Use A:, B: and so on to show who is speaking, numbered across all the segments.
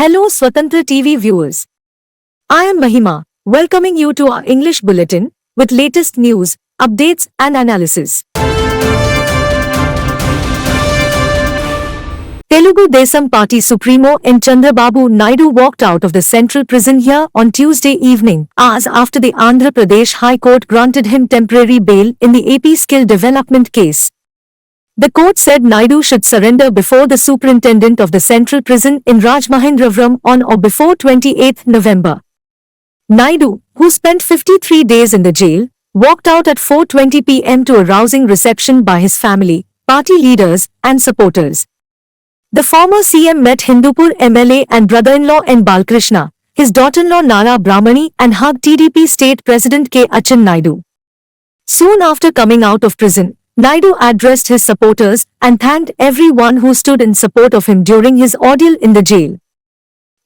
A: Hello Swatantra TV viewers. I am Mahima, welcoming you to our English Bulletin, with latest news, updates and analysis. Telugu Desam Party Supremo N. Chandrababu Naidu walked out of the central prison here on Tuesday evening, hours after the Andhra Pradesh High Court granted him temporary bail in the AP skill development case. The court said Naidu should surrender before the superintendent of the central prison in Rajmahendrapuram on or before 28 November. Naidu, who spent 53 days in the jail, walked out at 4:20 p.m. to a rousing reception by his family, party leaders, and supporters. The former CM met Hindupur MLA and brother-in-law N. Balkrishna, his daughter-in-law Nara Brahmani, and hugged TDP State President K. Achin Naidu. Soon after coming out of prison, Naidu addressed his supporters and thanked everyone who stood in support of him during his ordeal in the jail.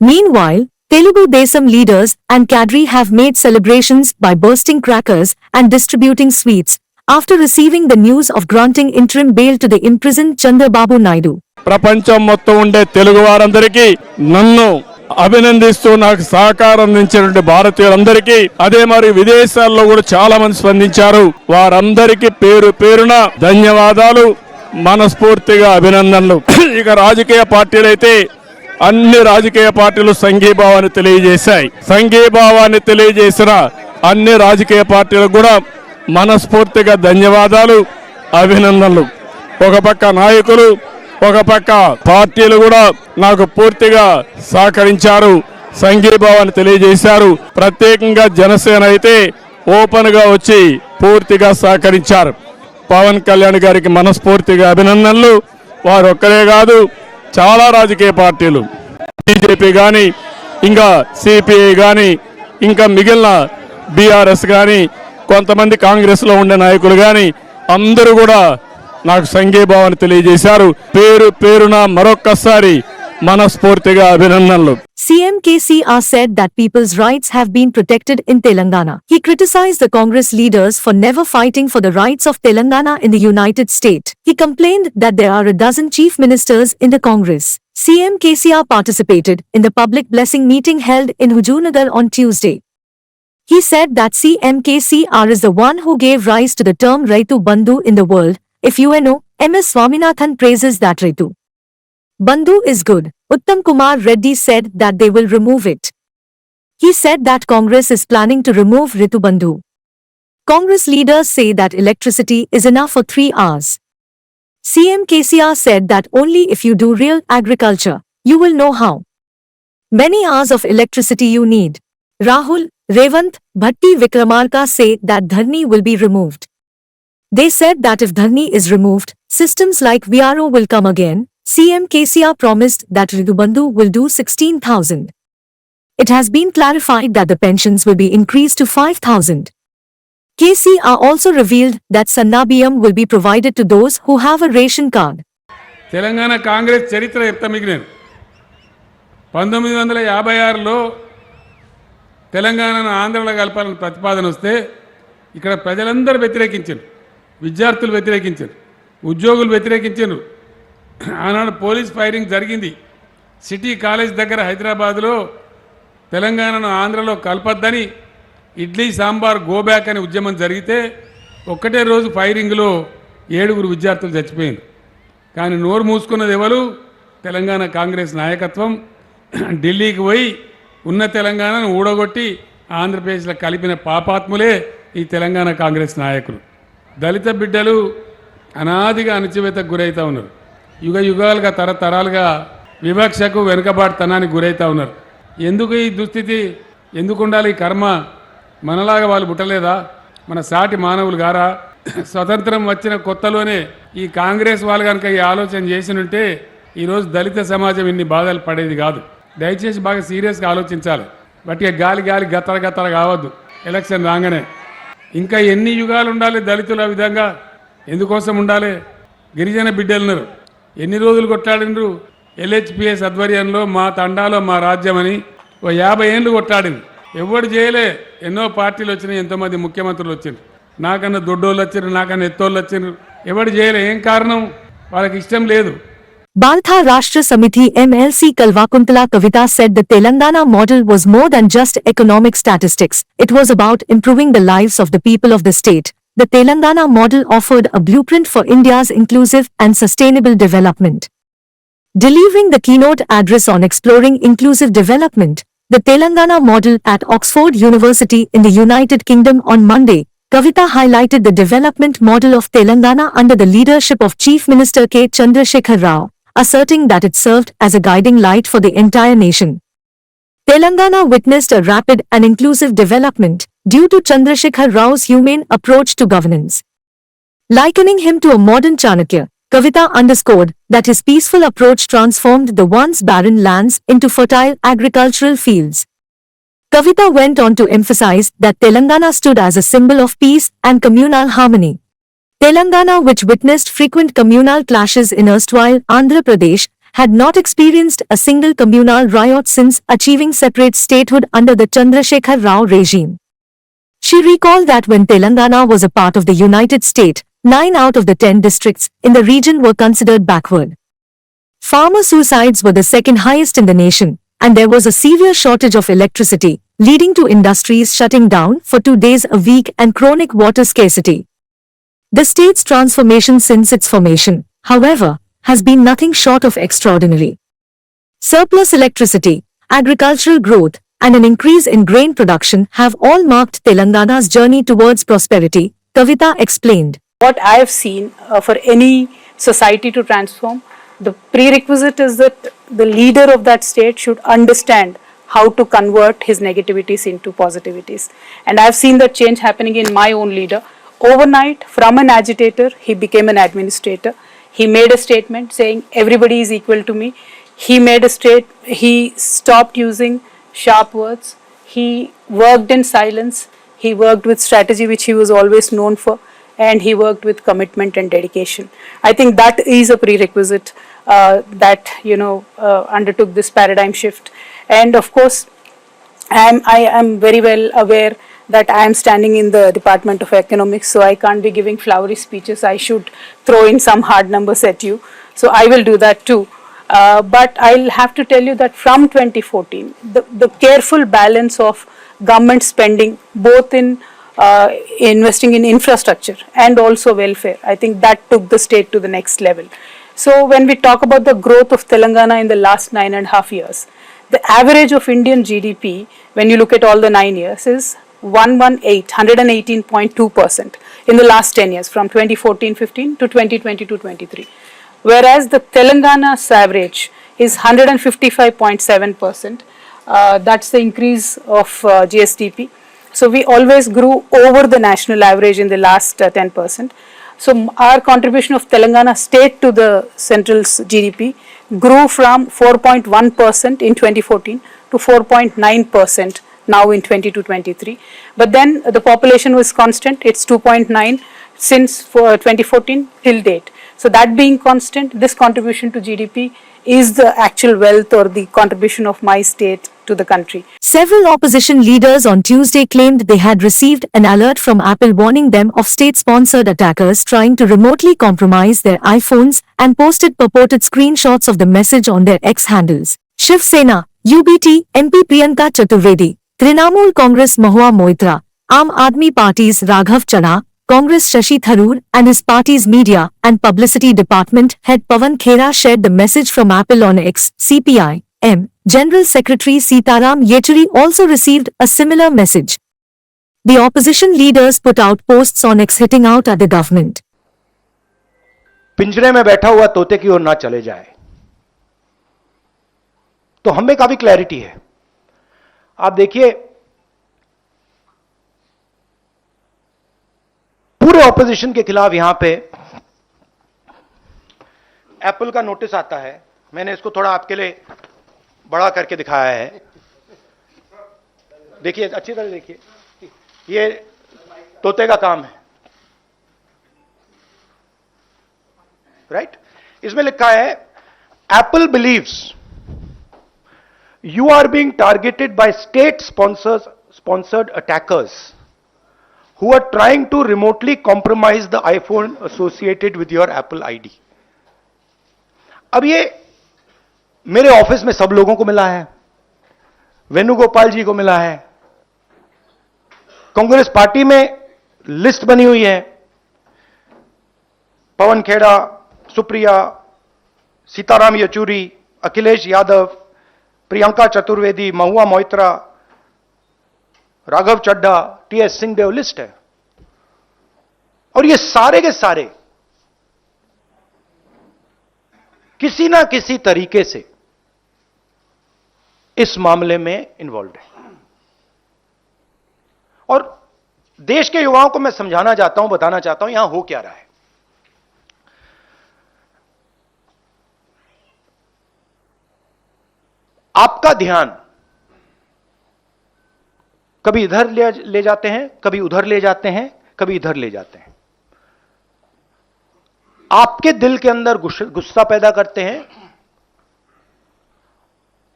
A: Meanwhile, Telugu Desam leaders and cadre have made celebrations by bursting crackers and distributing sweets after receiving the news of granting interim bail to the imprisoned Chandrababu Naidu.
B: ప్రపంచం మొత్తం ఉండే తెలుగు వారందరికీ నన్ను అభినందిస్తూ నాకు సహకారం అందించినటువంటి భారతీయులందరికీ అదే మరి విదేశాల్లో కూడా చాలా మంది స్పందించారు. వారందరికీ పేరు పేరున ధన్యవాదాలు, మనస్ఫూర్తిగా అభినందనలు. ఇక రాజకీయ పార్టీలైతే అన్ని రాజకీయ పార్టీలు సంఘీభావాన్ని తెలియజేశాయి. సంఘీభావాన్ని తెలియజేసిన అన్ని రాజకీయ పార్టీలకు కూడా మనస్ఫూర్తిగా ధన్యవాదాలు, అభినందనలు. ఒక పక్క నాయకులు, ఒక పక్క పార్టీలు కూడా నాకు పూర్తిగా సహకరించారు, సంఘీభావాన్ని తెలియజేశారు. ప్రత్యేకంగా జనసేన అయితే ఓపెన్ గా వచ్చి పూర్తిగా సహకరించారు. పవన్ కళ్యాణ్ గారికి మనస్ఫూర్తిగా అభినందనలు. వారు ఒక్కరే కాదు, చాలా రాజకీయ పార్టీలు, బీజేపీ కానీ, ఇంకా సిపిఐ కానీ, ఇంకా మిగిలిన బీఆర్ఎస్ కానీ, కొంతమంది కాంగ్రెస్ లో ఉండే నాయకులు కానీ అందరూ కూడా నాకు సంఘీభావాన్ని తెలియజేశారు. పేరు పేరున మరొక్కసారి మనస్ఫూర్తిగా అభినందనలు.
A: CM KCR said that people's rights have been protected in Telangana. He criticized the Congress leaders for never fighting for the rights of Telangana in the United States. He complained that there are a dozen chief ministers in the Congress. CM KCR participated in the public blessing meeting held in Hujurnagar on Tuesday. He said that CM KCR is the one who gave rise to the term Raitu Bandhu in the world. If you know, MS Swaminathan praises that Raitu Bandhu is good. Uttam Kumar Reddy said that they will remove it. He said that Congress is planning to remove Ritu Bandhu. Congress leaders say that electricity is enough for 3 hours. CM KCR said that only if you do real agriculture, you will know how many hours of electricity you need. Rahul, Revant, Bhatti Vikramarka say that Dharni will be removed. They said that if Dharni is removed, systems like VRO will come again. CM KCR promised that Ritu Bandhu will do 16,000. It has been clarified that the pensions will be increased to 5,000. KCR also revealed that Sannabiyam will be provided to those who have a ration card.
C: Telangana Congress చరిత్ర చెప్తా మీకు నేను 1956లో తెలంగాణను ఆంధ్రలో కలపాలని ప్రతిపాదన వస్తే ఇక్కడ ప్రజలందరూ వ్యతిరేకించారు. విద్యార్థులు వ్యతిరేకించారు, ఉద్యోగులు వ్యతిరేకించారు. ఆనాడు పోలీస్ ఫైరింగ్ జరిగింది. సిటీ కాలేజ్ దగ్గర హైదరాబాద్లో తెలంగాణను ఆంధ్రలో కలపద్దని ఇడ్లీ సాంబార్ గోబ్యాక్ అనే ఉద్యమం జరిగితే ఒక్కటే రోజు ఫైరింగ్లో 7 విద్యార్థులు చచ్చిపోయారు. కానీ నోరు మూసుకున్నది ఎవరు? తెలంగాణ కాంగ్రెస్ నాయకత్వం. ఢిల్లీకి పోయి ఉన్న తెలంగాణను ఊడగొట్టి ఆంధ్రప్రదేశ్లో కలిపిన పాపాత్ములే ఈ తెలంగాణ కాంగ్రెస్ నాయకులు. దళిత బిడ్డలు అనాదిగా అణచివేతకు గురవుతూ ఉన్నారు. యుగ యుగాలుగా తరతరాలుగా వివక్షకు వెనుకబాటుతనానికి గురవుతూ ఉన్నారు. ఎందుకు ఈ దుస్థితి? ఎందుకు ఉండాలి ఈ కర్మ? మనలాగా వాళ్ళు పుట్టలేదా? మన సాటి మానవులు గారా? స్వతంత్రం వచ్చిన కొత్తలోనే ఈ కాంగ్రెస్ వాళ్ళు కనుక ఈ ఆలోచన చేసినుంటే ఈరోజు దళిత సమాజం ఇన్ని బాధలు పడేది కాదు. దయచేసి బాగా సీరియస్గా ఆలోచించాలి. బట్టి గాలి గాలి గత్తర గత్తర కావద్దు. ఎలక్షన్ రాగానే ఇంకా ఎన్ని యుగాలు ఉండాలి దళితుల విధంగా? ఎందుకోసం ఉండాలి? గిరిజన బిడ్డలున్నారు, ఎన్ని రోజులు కొట్లాడినరు? LHPS ఆధ్వర్యంలో మా తండాలో మా రాజ్యమని 50 ఏళ్ళు కొట్లాడింది. ఎవడు చేయలే. ఎన్నో పార్టీలు వచ్చినాయి, ఎంతోమంది ముఖ్యమంత్రులు వచ్చారు. నాకన్నా దొడ్డోళ్ళు వచ్చారు, నాకన్నా ఎత్తోళ్ళు వచ్చారు. ఎవడు చేయలే. ఏం కారణం? వాళ్ళకి ఇష్టం లేదు.
A: Baltha Rashtra Samiti MLC Kalvakuntala Kavita said the Telangana model was more than just economic statistics, it was about improving the lives of the people of the state. The Telangana model offered a blueprint for India's inclusive and sustainable development. Delivering the keynote address on exploring inclusive development, the Telangana model at Oxford University in the United Kingdom on Monday, Kavita highlighted the development model of Telangana under the leadership of Chief Minister K. Chandrasekhar Rao, asserting that it served as a guiding light for the entire nation. Telangana witnessed a rapid and inclusive development due to Chandrasekhar Rao's humane approach to governance. Likening him to a modern Chanakya, Kavita underscored that his peaceful approach transformed the once barren lands into fertile agricultural fields. Kavita went on to emphasize that Telangana stood as a symbol of peace and communal harmony. Telangana, which witnessed frequent communal clashes in erstwhile Andhra Pradesh, had not experienced a single communal riot since achieving separate statehood under the Chandrasekhar Rao regime. She recalled that when Telangana was a part of the United States, 9 out of the 10 districts in the region were considered backward. Farmer suicides were the second highest in the nation, and there was a severe shortage of electricity, leading to industries shutting down for 2 days a week and chronic water scarcity. The state's transformation since its formation, however, has been nothing short of extraordinary. Surplus electricity, agricultural growth, and an increase in grain production have all marked Telangana's journey towards prosperity, Kavita explained.
D: What I have seen for any society to transform, the prerequisite is that the leader of that state should understand how to convert his negativities into positivities. And I have seen that change happening in my own leader. Overnight, from an agitator, he became an administrator. He made a statement saying everybody is equal to me. He stopped using sharp words. He worked in silence. He worked with strategy, which he was always known for. And he worked with commitment and dedication. I think that is a prerequisite that undertook this paradigm shift. And of course, I am very well aware that I am standing in the Department of Economics, so I can't be giving flowery speeches. I should throw in some hard numbers at you. So I will do that too. But I'll have to tell you that from 2014, the careful balance of government spending, both in investing in infrastructure and also welfare, I think that took the state to the next level. So when we talk about the growth of Telangana in the last 9.5 years, the average of Indian GDP, when you look at all the 9 years, is 118.2% in the last 10 years, from 2014-15 to 2022-23. Whereas the Telangana's average is 155.7%. That's the increase of GSDP. So we always grew over the national average in the last 10%. So our contribution of Telangana state to the central's GDP grew from 4.1% in 2014 to 4.9% now in 22-23. But then the population was constant, it's 2.9 since 2014 till date. So that being constant, this contribution to GDP is the actual wealth or the contribution of my state to the country.
A: Several opposition leaders on Tuesday claimed they had received an alert from Apple warning them of state-sponsored attackers trying to remotely compromise their iPhones and posted purported screenshots of the message on their X handles. Shiv Sena, UBT, MP Priyanka Chaturvedi, Trinamool Congress Mahua Moitra, Aam Aadmi Party's Raghav Chana, Congress Shashi Tharoor and his party's media and publicity department head Pawan Khera shared the message from Apple on X. CPI, M. General Secretary Sitaram Yechuri also received a similar message. The opposition leaders put out posts on X hitting out at the government.
E: पिंजरे में बैठा हुआ तोते की ओर ना चले जाए, तो हमें काफी क्लैरिटी है. आप देखिए, पूरे ऑपोजिशन के खिलाफ यहां पे एप्पल का नोटिस आता है. मैंने इसको थोड़ा आपके लिए बड़ा करके दिखाया है. देखिए, अच्छी तरह देखिए, ये तोते का काम है, राइट. इसमें लिखा है, Apple believes you are being targeted by state-sponsored attackers who are trying to remotely compromise the iPhone associated with your Apple ID. अब ये मेरे ऑफिस में सब लोगों को मिला है, वेणुगोपाल जी को मिला है, कांग्रेस पार्टी में लिस्ट बनी हुई है, पवन खेड़ा, सुप्रिया, सीताराम येचुरी, अखिलेश यादव, प्रियंका चतुर्वेदी, महुआ मोइत्रा, राघव चड्ढा, टीएस सिंहदेव, लिस्ट है। और ये सारे के सारे किसी ना किसी तरीके से इस मामले में इन्वॉल्व है। और देश के युवाओं को मैं समझाना चाहता हूं, बताना चाहता हूं यहां हो क्या रहा है। आपका ध्यान कभी इधर ले जाते हैं, कभी उधर ले जाते हैं, कभी इधर ले जाते हैं, आपके दिल के अंदर गुस्सा पैदा करते हैं।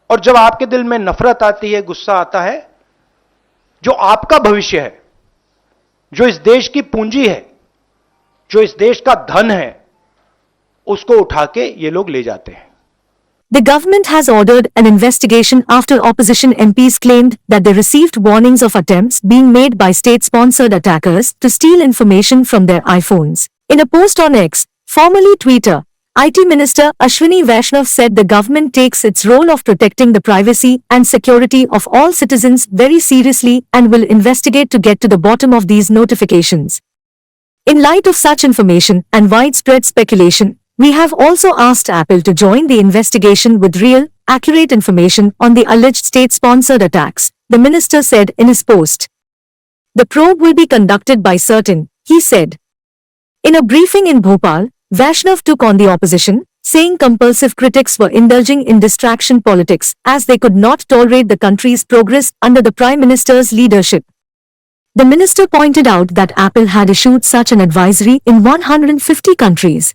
E: और जब आपके दिल में नफरत आती है, गुस्सा आता है, जो आपका भविष्य है, जो इस देश की पूंजी है, जो इस देश का धन है, उसको उठा के ये लोग ले जाते हैं।
A: The government has ordered an investigation after opposition MPs claimed that they received warnings of attempts being made by state-sponsored attackers to steal information from their iPhones. In a post on X, formerly Twitter, IT Minister Ashwini Vaishnav said the government takes its role of protecting the privacy and security of all citizens very seriously and will investigate to get to the bottom of these notifications. In light of such information and widespread speculation, we have also asked Apple to join the investigation with real, accurate information on the alleged state-sponsored attacks, the minister said in his post. The probe will be conducted by certain, he said. In a briefing in Bhopal, Vaishnav took on the opposition, saying compulsive critics were indulging in distraction politics as they could not tolerate the country's progress under the Prime Minister's leadership. The minister pointed out that Apple had issued such an advisory in 150 countries.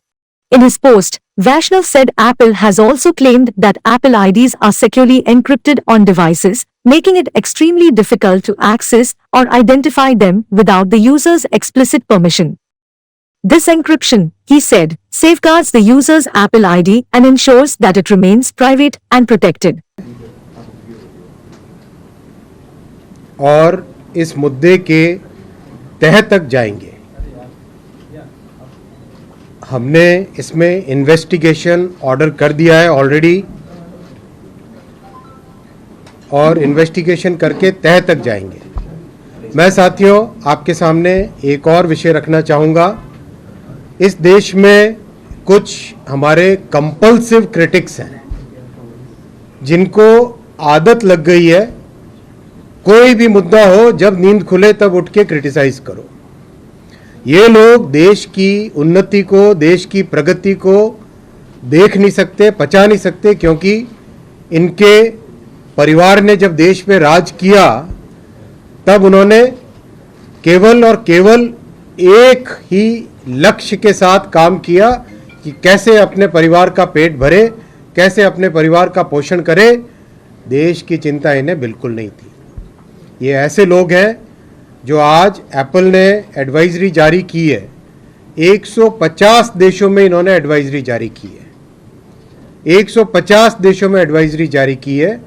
A: In his post, Vaishnav said Apple has also claimed that Apple IDs are securely encrypted on devices, making it extremely difficult to access or identify them without the user's explicit permission. This encryption, he said, safeguards the user's Apple ID and ensures that it remains private and protected.
F: और इस मुद्दे के तह तक जाएंगे। हमने इसमें investigation order कर दिया है ऑलरेडी, और इन्वेस्टिगेशन करके तह तक जाएंगे। मैं साथियों आपके सामने एक और विषय रखना चाहूँगा। इस देश में कुछ हमारे कंपल्सिव क्रिटिक्स हैं जिनको आदत लग गई है, कोई भी मुद्दा हो जब नींद खुले तब उठ के क्रिटिसाइज करो। ये लोग देश की उन्नति को, देश की प्रगति को देख नहीं सकते, पचा नहीं सकते, क्योंकि इनके परिवार ने जब देश में राज किया तब उन्होंने केवल और केवल एक ही लक्ष्य के साथ काम किया कि कैसे अपने परिवार का पेट भरे, कैसे अपने परिवार का पोषण करे। देश की चिंता इन्हें बिल्कुल नहीं थी। ये ऐसे लोग हैं जो आज एप्पल ने एडवाइजरी जारी की है, 150 देशों में इन्होंने एडवाइजरी जारी की है, 150 देशों में एडवाइजरी जारी की है।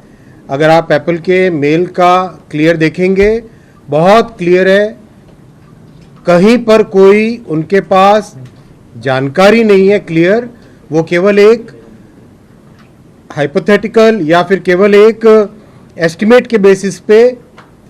F: अगर आप एप्पल के मेल का क्लियर देखेंगे, बहुत क्लियर है, कहीं पर कोई उनके पास जानकारी नहीं है क्लियर, वो केवल एक हाइपोथेटिकल या फिर केवल एक एस्टिमेट के बेसिस पे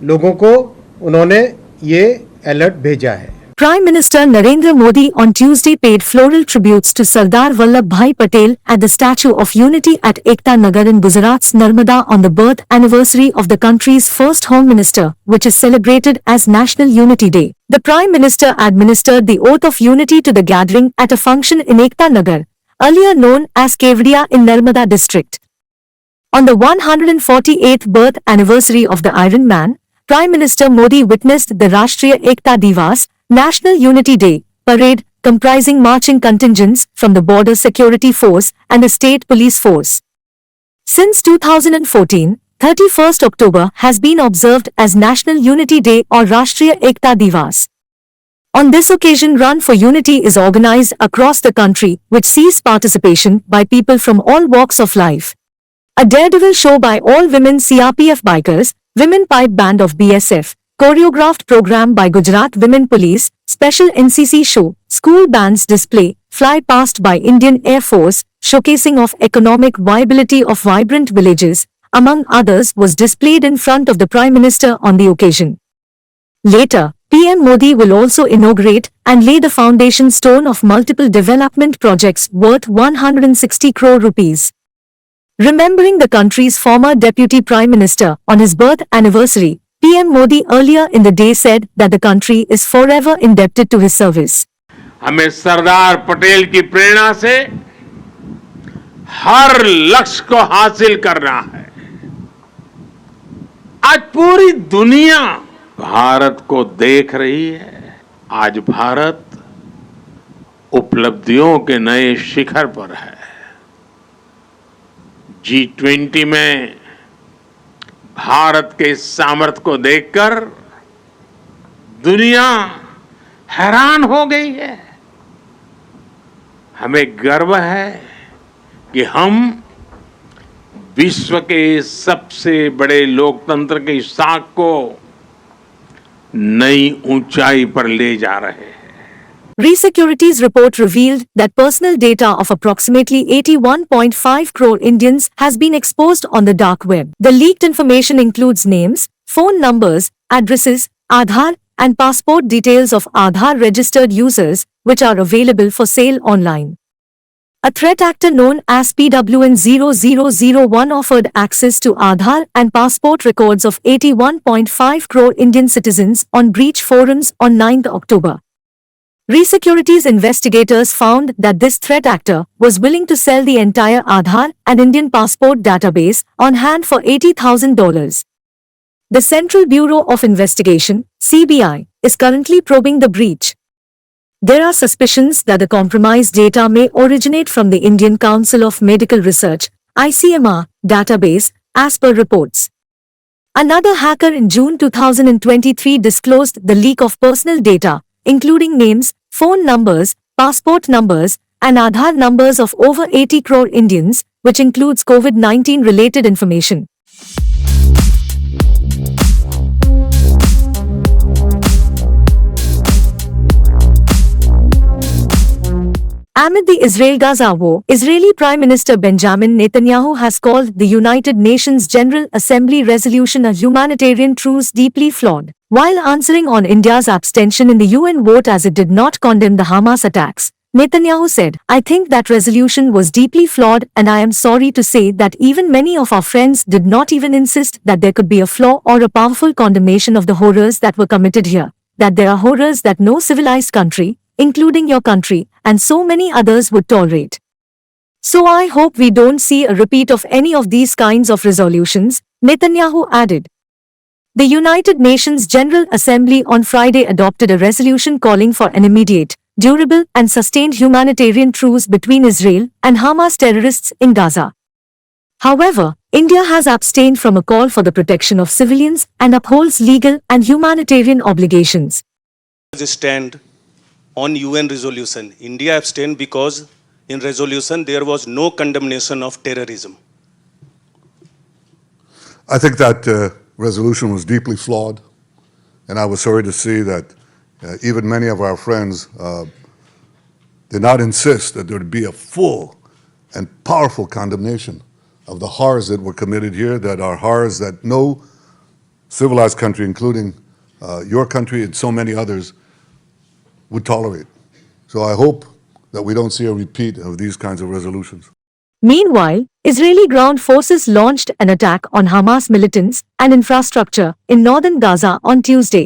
F: लोगों को उन्होंने ये अलर्ट भेजा है।
A: Prime Minister Narendra Modi on Tuesday paid floral tributes to Sardar Vallabhbhai Patel at the Statue of Unity at Ekta Nagar in Gujarat's Narmada on the birth anniversary of the country's first Home Minister, which is celebrated as National Unity Day. The Prime Minister administered the oath of unity to the gathering at a function in Ekta Nagar, earlier known as Kevadia in Narmada district. On the 148th birth anniversary of the Iron Man, Prime Minister Modi witnessed the Rashtriya Ekta Divas, National Unity Day, parade comprising marching contingents from the Border Security Force and the State Police Force. Since 2014, 31st October has been observed as National Unity Day or Rashtriya Ekta Divas. On this occasion, Run for Unity is organized across the country, which sees participation by people from all walks of life. A daredevil show by all women CRPF bikers, Women Pipe Band of BSF, choreographed program by Gujarat Women Police, special NCC show, school bands display, fly past by Indian Air Force, showcasing of economic viability of vibrant villages, among others, was displayed in front of the Prime Minister on the occasion. Later, PM Modi will also inaugurate and lay the foundation stone of multiple development projects worth 160 crore rupees. Remembering the country's former Deputy Prime Minister on his birth anniversary, PM Modi earlier in the day said that the country is forever indebted to his service.
G: हमें सरदार पटेल की प्रेरणा से हर लक्ष्य को हासिल करना है। आज पूरी दुनिया भारत को देख रही है। आज भारत उपलब्धियों के नए शिखर पर है। G20 में भारत के सामर्थ्य को देखकर दुनिया हैरान हो गई है। हमें गर्व है कि हम विश्व के सबसे बड़े लोकतंत्र की साख को नई ऊंचाई पर ले जा रहे हैं।
A: Resecurity's report revealed that personal data of approximately 81.5 crore Indians has been exposed on the dark web. The leaked information includes names, phone numbers, addresses, Aadhaar, and passport details of Aadhaar registered users, which are available for sale online. A threat actor known as PWN0001 offered access to Aadhaar and passport records of 81.5 crore Indian citizens on breach forums on 9th October. Resecurity's investigators found that this threat actor was willing to sell the entire Aadhaar and Indian passport database on hand for $80,000. The Central Bureau of Investigation, CBI, is currently probing the breach. There are suspicions that the compromised data may originate from the Indian Council of Medical Research, ICMR, database, as per reports. Another hacker in June 2023 disclosed the leak of personal data, including names, phone numbers, passport numbers, and Aadhaar numbers of over 80 crore Indians, which includes COVID-19 related information. Amid the Israel-Gaza war, Israeli Prime Minister Benjamin Netanyahu has called the United Nations General Assembly resolution a humanitarian truce deeply flawed. While answering on India's abstention in the UN vote as it did not condemn the Hamas attacks, Netanyahu said, "I think that resolution was deeply flawed, and I am sorry to say that even many of our friends did not even insist that there could be a flaw or a powerful condemnation of the horrors that were committed here, that there are horrors that no civilized country, including your country, and so many others would tolerate. So I hope we don't see a repeat of any of these kinds of resolutions," Netanyahu added. The United Nations General Assembly on Friday adopted a resolution calling for an immediate, durable, and sustained humanitarian truce between Israel and Hamas terrorists in Gaza. However, India has abstained from a call for the protection of civilians and upholds legal and humanitarian obligations.
H: Stand on UN resolution. India abstained because in resolution there was no condemnation of terrorism.
I: I think that resolution was deeply flawed, and I was sorry to see that even many of our friends did not insist that there would be a full and powerful condemnation of the horrors that were committed here, that are horrors that no civilized country, including your country and so many others, would tolerate. So I hope that we don't see a repeat of these kinds of resolutions.
A: Meanwhile, Israeli ground forces launched an attack on Hamas militants and infrastructure in northern Gaza on Tuesday.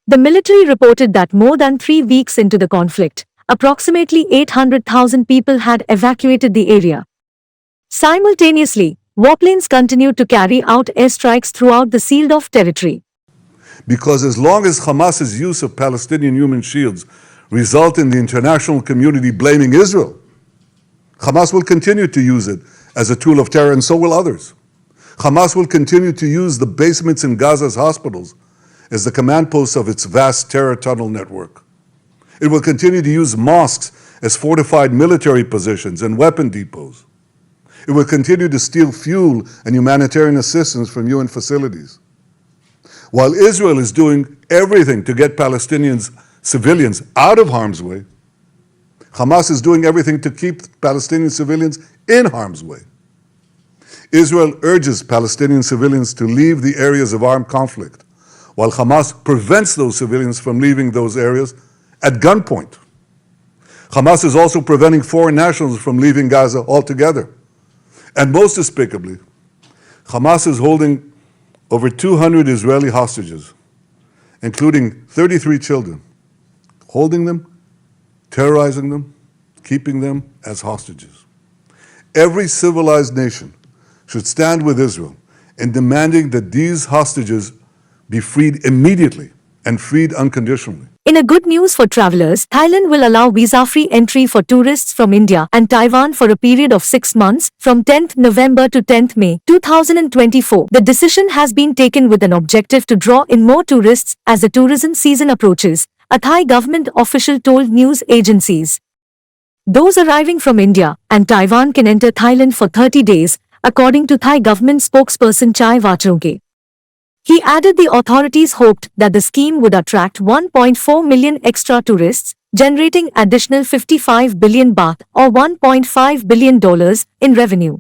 A: The military reported that more than 3 weeks into the conflict, approximately 800,000 people had evacuated the area. Simultaneously, warplanes continued to carry out airstrikes throughout the sealed-off territory.
I: Because as long as Hamas's use of Palestinian human shields result in the international community blaming Israel, Hamas will continue to use it as a tool of terror, and so will others. Hamas will continue to use the basements in Gaza's hospitals as the command posts of its vast terror tunnel network. It will continue to use mosques as fortified military positions and weapon depots. It will continue to steal fuel and humanitarian assistance from UN facilities. While Israel is doing everything to get Palestinians, civilians, out of harm's way, Hamas is doing everything to keep Palestinian civilians in harm's way. Israel urges Palestinian civilians to leave the areas of armed conflict, while Hamas prevents those civilians from leaving those areas at gunpoint. Hamas is also preventing foreign nationals from leaving Gaza altogether. And most despicably, Hamas is holding over 200 Israeli hostages, including 33 children, holding them, terrorizing them, keeping them as hostages. Every civilized nation should stand with Israel in demanding that these hostages be freed immediately and freed unconditionally.
A: In a good news for travelers, Thailand will allow visa-free entry for tourists from India and Taiwan for a period of 6 months, from 10th November to 10th May 2024. The decision has been taken with an objective to draw in more tourists as the tourism season approaches, a Thai government official told news agencies. Those arriving from India and Taiwan can enter Thailand for 30 days, according to Thai government spokesperson Chai Wachronke. He added the authorities hoped that the scheme would attract 1.4 million extra tourists, generating additional 55 billion baht or $1.5 billion in revenue.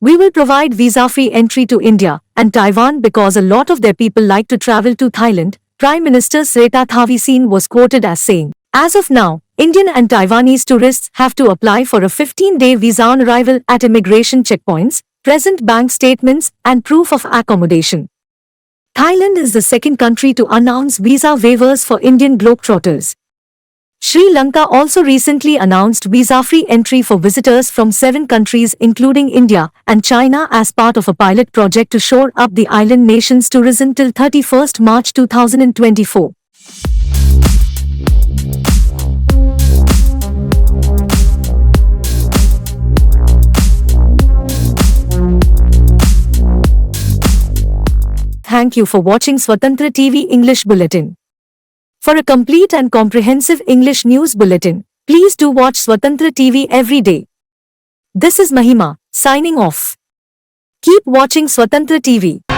A: We will provide visa-free entry to India and Taiwan because a lot of their people like to travel to Thailand, Prime Minister Srettha Thavisin was quoted as saying. As of now, Indian and Taiwanese tourists have to apply for a 15-day visa on arrival at immigration checkpoints, present bank statements, and proof of accommodation. Thailand is the second country to announce visa waivers for Indian globetrotters. Sri Lanka also recently announced visa-free entry for visitors from 7 countries including India and China as part of a pilot project to shore up the island nation's tourism till 31st March 2024. Thank you for watching Swatantra TV English Bulletin. For a complete and comprehensive English news bulletin, please do watch Swatantra TV every day. This is Mahima, signing off. Keep watching Swatantra TV.